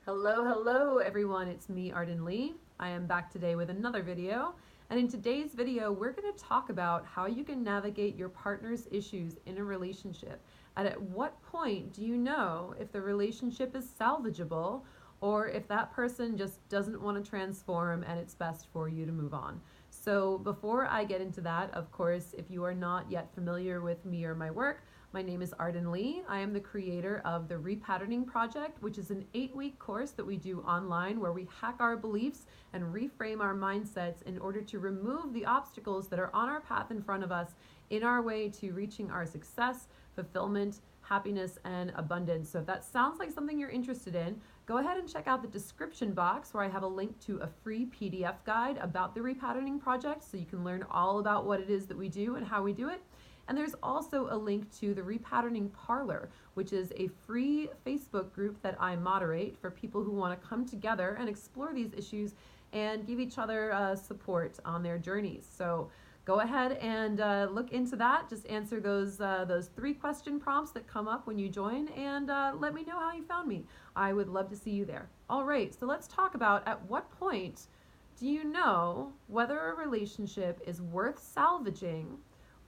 Hello everyone, it's me, Arden Lee. I am back today with another video, and in today's video, we're going to talk about how you can navigate your partner's issues in a relationship. And at what point do you know if the relationship is salvageable or if that person just doesn't want to transform and it's best for you to move on. So before I get into that, of course, if you are not yet familiar with me or my work, my name is Arden Lee. I am the creator of the Repatterning Project, which is an 8-week course that we do online where we hack our beliefs and reframe our mindsets in order to remove the obstacles that are on our path in front of us in our way to reaching our success, fulfillment, happiness, and abundance. So if that sounds like something you're interested in, go ahead and check out the description box where I have a link to a free PDF guide about the Repatterning Project so you can learn all about what it is that we do and how we do it. And there's also a link to the Repatterning Parlor, which is a free Facebook group that I moderate for people who want to come together and explore these issues and give each other support on their journeys. So go ahead and look into that. Just answer those 3 question prompts that come up when you join, and let me know how you found me. I would love to see you there. All right, so let's talk about at what point do you know whether a relationship is worth salvaging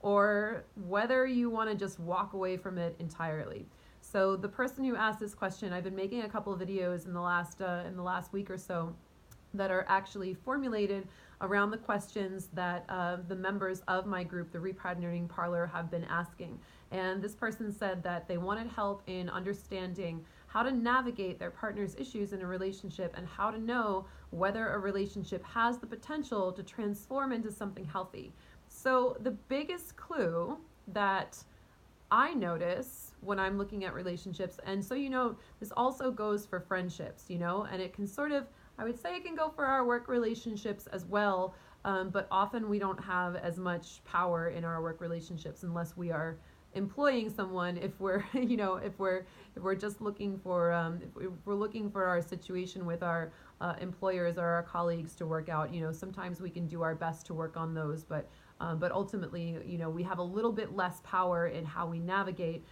or whether you want to just walk away from it entirely. So the person who asked this question, I've been making a couple of videos in the last week or so that are actually formulated around the questions that the members of my group, the Repatterning Parlor, have been asking. And this person said that they wanted help in understanding how to navigate their partner's issues in a relationship and how to know whether a relationship has the potential to transform into something healthy. So the biggest clue that I notice when I'm looking at relationships, and so this also goes for friendships, and it can I would say it can go for our work relationships as well, but often we don't have as much power in our work relationships unless we are employing someone. If we're if we're just looking for if we're looking for our situation with our employers or our colleagues to work out, sometimes we can do our best to work on those, but ultimately, we have a little bit less power in how we navigate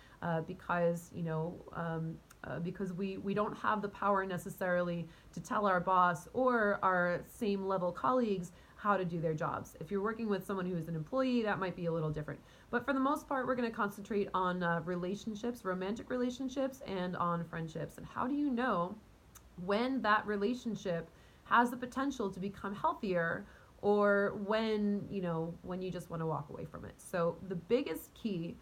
because we don't have the power necessarily to tell our boss or our same level colleagues how to do their jobs. If you're working with someone who's an employee, that might be a little different. But for the most part, we're going to concentrate on relationships, romantic relationships, and on friendships. And how do you know when that relationship has the potential to become healthier, or when you just want to walk away from it? So the biggest key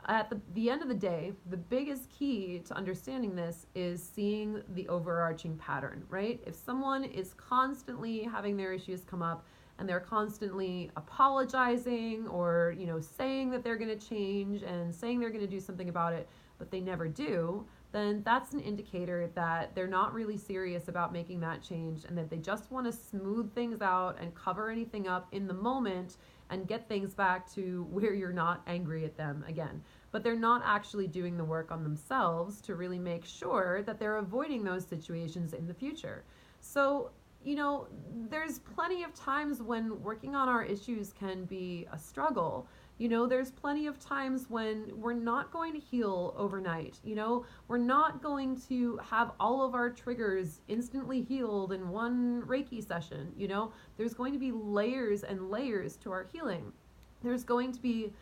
at the end of the day, the biggest key to understanding this is seeing the overarching pattern, right? If someone is constantly having their issues come up and they're constantly apologizing or saying that they're going to change and saying they're going to do something about it, but they never do, then that's an indicator that they're not really serious about making that change and that they just want to smooth things out and cover anything up in the moment and get things back to where you're not angry at them again. But they're not actually doing the work on themselves to really make sure that they're avoiding those situations in the future. So, there's plenty of times when working on our issues can be a struggle. There's plenty of times when we're not going to heal overnight. We're not going to have all of our triggers instantly healed in one Reiki session. There's going to be layers and layers to our healing. There's going to be,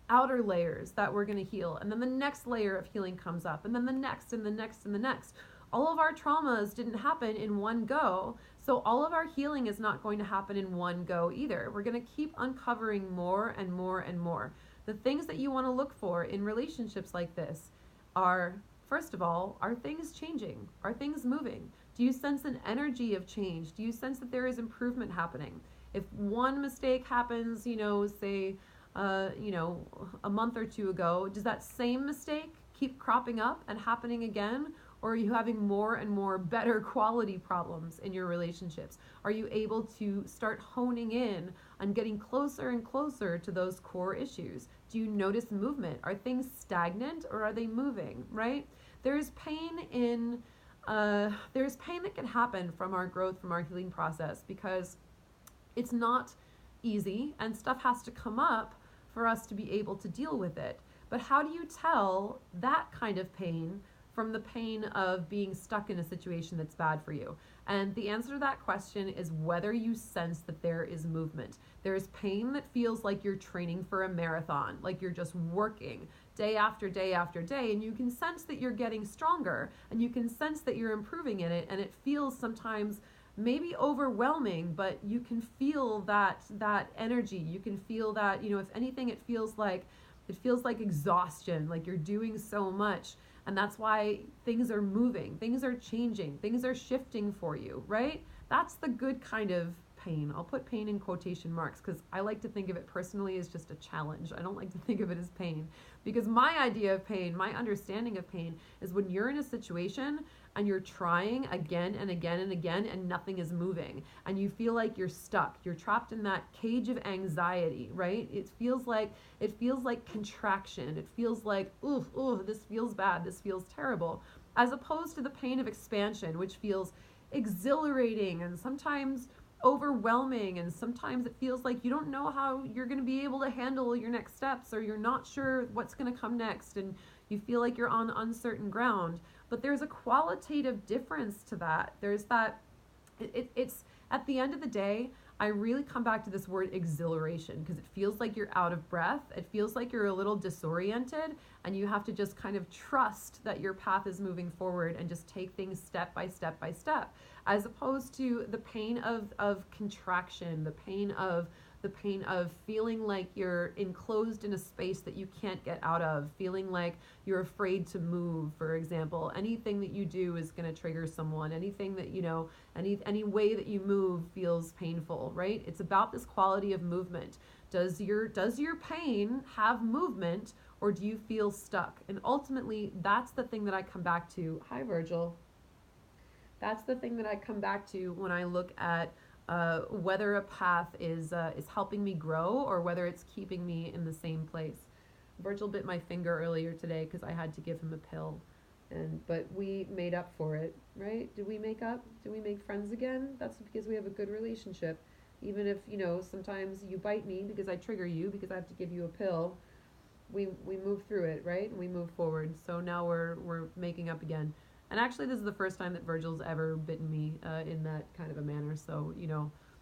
outer layers that we're going to heal. And then the next layer of healing comes up, and then the next and the next and the next. All of our traumas didn't happen in one go, so all of our healing is not going to happen in one go either. We're going to keep uncovering more and more and more. The things that you want to look for in relationships like this are, first of all, are things changing? Are things moving? Do you sense an energy of change? Do you sense that there is improvement happening? If one mistake happens, say, a month or two ago, does that same mistake keep cropping up and happening again? Or are you having more and more better quality problems in your relationships? Are you able to start honing in on getting closer and closer to those core issues? Do you notice movement? Are things stagnant or are they moving, right? There's pain that can happen from our growth, from our healing process, because it's not easy and stuff has to come up for us to be able to deal with it. But how do you tell that kind of pain from the pain of being stuck in a situation that's bad for you? And the answer to that question is whether you sense that there is movement. There is pain that feels like you're training for a marathon, like you're just working day after day after day, and you can sense that you're getting stronger, and you can sense that you're improving in it, and it feels sometimes maybe overwhelming, but you can feel that energy. You can feel that, if anything, it feels like exhaustion, like you're doing so much. And that's why things are moving, things are changing, things are shifting for you, right? That's the good kind of pain. I'll put pain in quotation marks because I like to think of it personally as just a challenge. I don't like to think of it as pain, because my idea of pain, my understanding of pain, is when you're in a situation and you're trying again and again and again and nothing is moving, and you feel like you're stuck. You're trapped in that cage of anxiety, right? It feels like contraction. It feels like, ooh, this feels bad. This feels terrible. As opposed to the pain of expansion, which feels exhilarating and sometimes overwhelming, and sometimes it feels like you don't know how you're going to be able to handle your next steps, or you're not sure what's going to come next, and you feel like you're on uncertain ground. But there's a qualitative difference to that. There's that it's at the end of the day, I really come back to this word exhilaration, because it feels like you're out of breath. It feels like you're a little disoriented, and you have to just kind of trust that your path is moving forward and just take things step by step by step, as opposed to the pain of contraction, the pain of feeling like you're enclosed in a space that you can't get out of, feeling like you're afraid to move, for example. Anything that you do is going to trigger someone. Anything that, any way that you move feels painful, right? It's about this quality of movement. Does your pain have movement, or do you feel stuck? And ultimately, that's the thing that I come back to. Hi, Virgil. That's the thing that I come back to when I look at whether a path is helping me grow, or whether it's keeping me in the same place. Virgil bit my finger earlier today because I had to give him a pill, but we made up for it, right? Did we make up? Did we make friends again? That's because we have a good relationship. Even if, sometimes you bite me because I trigger you, because I have to give you a pill, we move through it, right? And we move forward. So now we're making up again. And actually, this is the first time that Virgil's ever bitten me in that kind of a manner. So,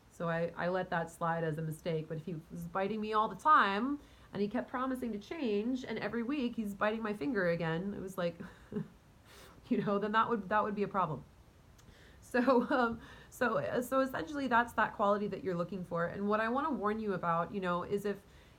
so I let that slide as a mistake. But if he was biting me all the time, and he kept promising to change, and every week he's biting my finger again, it was like, then that would be a problem. So, so essentially, that's that quality that you're looking for. And what I want to warn you about, is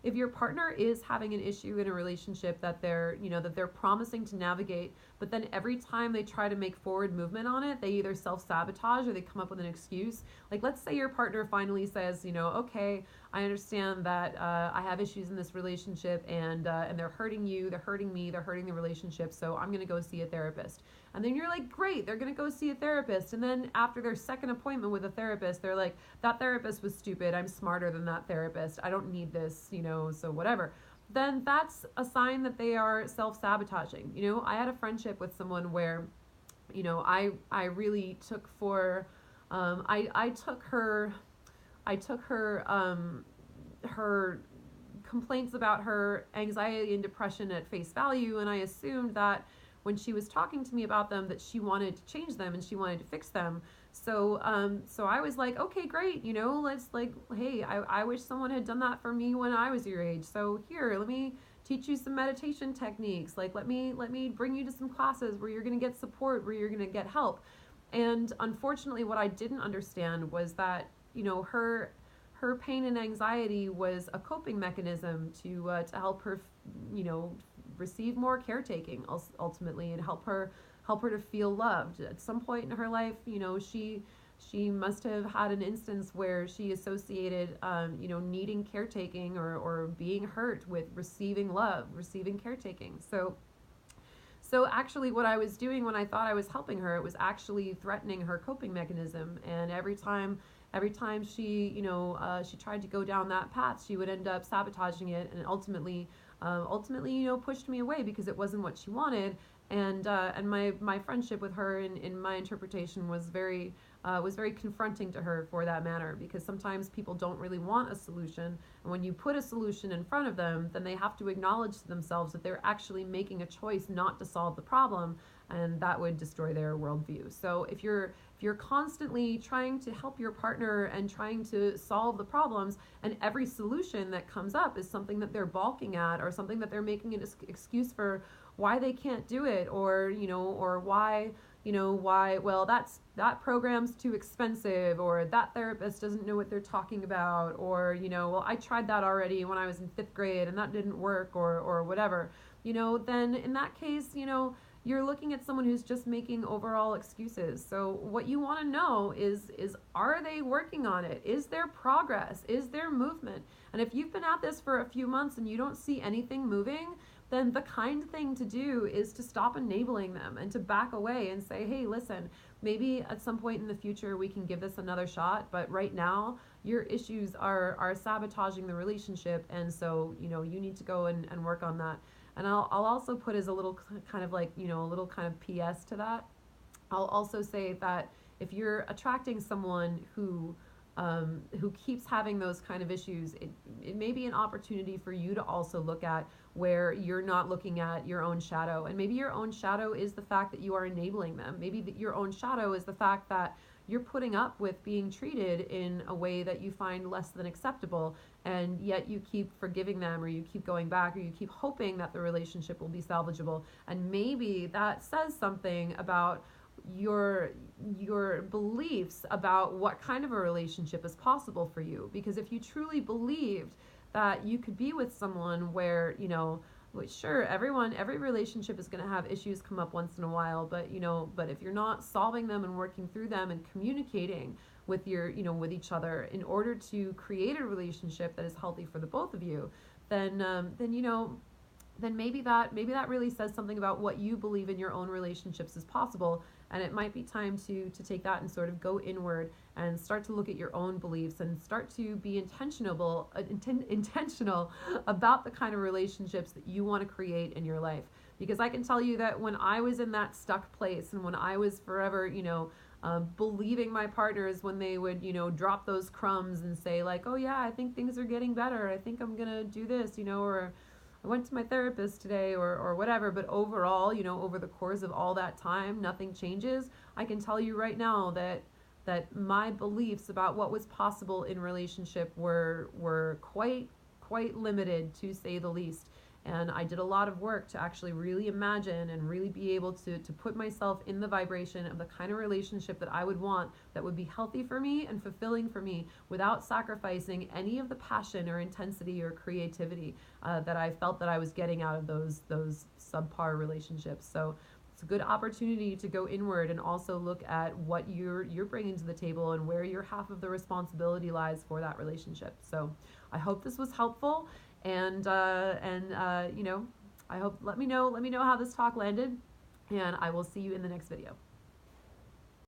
if your partner is having an issue in a relationship that they're promising to navigate, but then every time they try to make forward movement on it, they either self-sabotage or they come up with an excuse. Like, let's say your partner finally says, okay, I understand that I have issues in this relationship, and they're hurting you, they're hurting me, they're hurting the relationship, so I'm going to go see a therapist. And then you're like, great, they're going to go see a therapist. And then after their second appointment with a therapist, they're like, that therapist was stupid. I'm smarter than that therapist. I don't need this, so whatever. Then that's a sign that they are self-sabotaging. I had a friendship with someone where, I really took for, I took her her complaints about her anxiety and depression at face value, and I assumed that when she was talking to me about them that she wanted to change them and she wanted to fix them. So I was like, okay, great, let's hey, I wish someone had done that for me when I was your age. So here, let me teach you some meditation techniques. Let me bring you to some classes where you're going to get support, where you're going to get help. And unfortunately, what I didn't understand was that, her pain and anxiety was a coping mechanism to help her, receive more caretaking ultimately, and help her to feel loved. At some point in her life, she must have had an instance where she associated, needing caretaking or being hurt with receiving love, receiving caretaking. So actually what I was doing when I thought I was helping her, it was actually threatening her coping mechanism. And every time she, she tried to go down that path, she would end up sabotaging it, and ultimately, pushed me away because it wasn't what she wanted. And my friendship with her, in my interpretation, was very confronting to her for that matter, because sometimes people don't really want a solution, and when you put a solution in front of them, then they have to acknowledge to themselves that they're actually making a choice not to solve the problem, and that would destroy their worldview. So if you're constantly trying to help your partner and trying to solve the problems, and every solution that comes up is something that they're balking at, or something that they're making an excuse for why they can't do it, or or why, well, that program's too expensive, or that therapist doesn't know what they're talking about, or well, I tried that already when I was in 5th grade and that didn't work, or whatever, then in that case, you're looking at someone who's just making overall excuses. So what you want to know is are they working on it? Is there progress? Is there movement? And if you've been at this for a few months and you don't see anything moving, then the kind thing to do is to stop enabling them and to back away and say, hey, listen, maybe at some point in the future we can give this another shot, but right now your issues are sabotaging the relationship, and so you need to go and work on that. And I'll also put as a little kind of like, a little kind of PS to that. I'll also say that if you're attracting someone who keeps having those kind of issues, it may be an opportunity for you to also look at where you're not looking at your own shadow. And maybe your own shadow is the fact that you are enabling them. Maybe your own shadow is the fact that you're putting up with being treated in a way that you find less than acceptable, and yet you keep forgiving them, or you keep going back, or you keep hoping that the relationship will be salvageable. And maybe that says something about your beliefs about what kind of a relationship is possible for you. Because if you truly believed that you could be with someone where, sure, every relationship is going to have issues come up once in a while, but but if you're not solving them and working through them and communicating with with each other in order to create a relationship that is healthy for the both of you, then maybe that really says something about what you believe in your own relationships is possible. And it might be time to take that and sort of go inward and start to look at your own beliefs and start to be intentional about the kind of relationships that you want to create in your life. Because I can tell you that when I was in that stuck place, and when I was forever, believing my partners when they would, drop those crumbs and say like, oh yeah, I think things are getting better, I think I'm gonna do this, or I went to my therapist today, or whatever, but overall, over the course of all that time, nothing changes. I can tell you right now that my beliefs about what was possible in relationship were quite limited, to say the least. And I did a lot of work to actually really imagine and really be able to put myself in the vibration of the kind of relationship that I would want, that would be healthy for me and fulfilling for me, without sacrificing any of the passion or intensity or creativity that I felt that I was getting out of those subpar relationships. So it's a good opportunity to go inward and also look at what you're bringing to the table and where your half of the responsibility lies for that relationship. So I hope this was helpful. And I hope, let me know how this talk landed, and I will see you in the next video.